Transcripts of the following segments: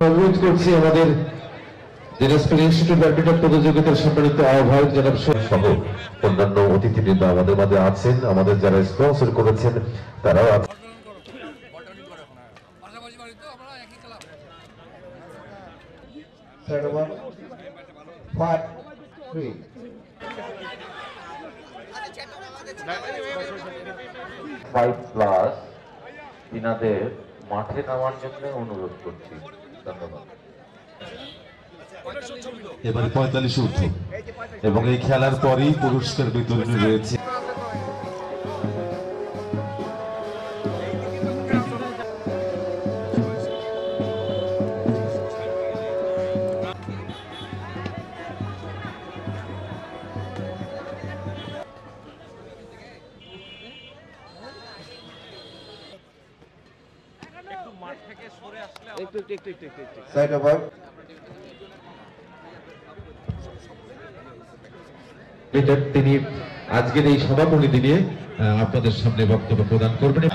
অনুরোধ করছি আমাদের দিনাজপুর ইনস্টিটিউট ব্যাডমিন্টন প্রতিযোগিতার সম্মানিত আহ্বায়ক জনাব সহ অন্যান্য অতিথিবৃন্দ আমাদের মাঝে আছেন, আমাদের যারা স্পন্সর করেছেন তারাও আছেন। তিনাদের মাঠে নামার জন্য অনুরোধ করছি। ধন্যবাদ। এবারে 45 ঊর্ধ্ব এবং এই খেলার পরেই পুরস্কার বিতরণী রয়েছে। তিনি আজকের এই সমাপনী দিনে আপনাদের সামনে বক্তব্য প্রদান করবেন।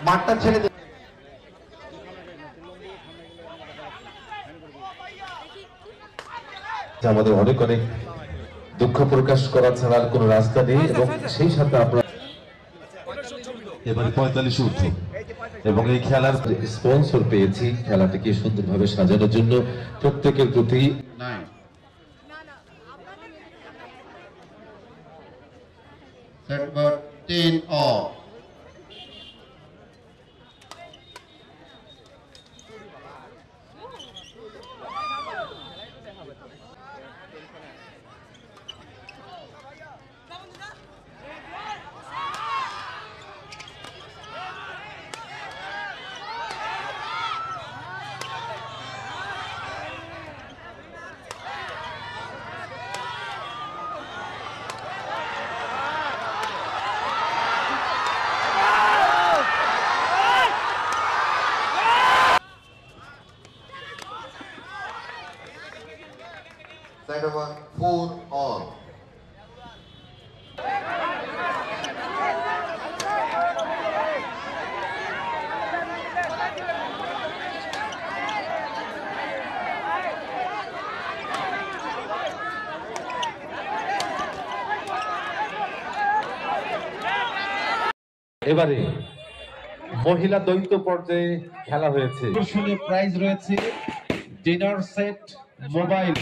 মাঠটা ছেড়ে আমাদের অনেক অনেক দুঃখ প্রকাশ করা ছাড়া আর কোনো রাস্তা নেই এবং সেই সাথে আপনারা এবারে 45 ঊর্ধ্ব এবং এই খেলার স্পন্সর পেয়েছি খেলাটিকে সুন্দরভাবে সাজানোর জন্য প্রত্যেকের প্রতি Side over 4 all. এবারে মহিলা দ্বৈত পর্যায়ে খেলা হয়েছে। প্রাইজ রয়েছে ডিনার সেট, মোবাইল।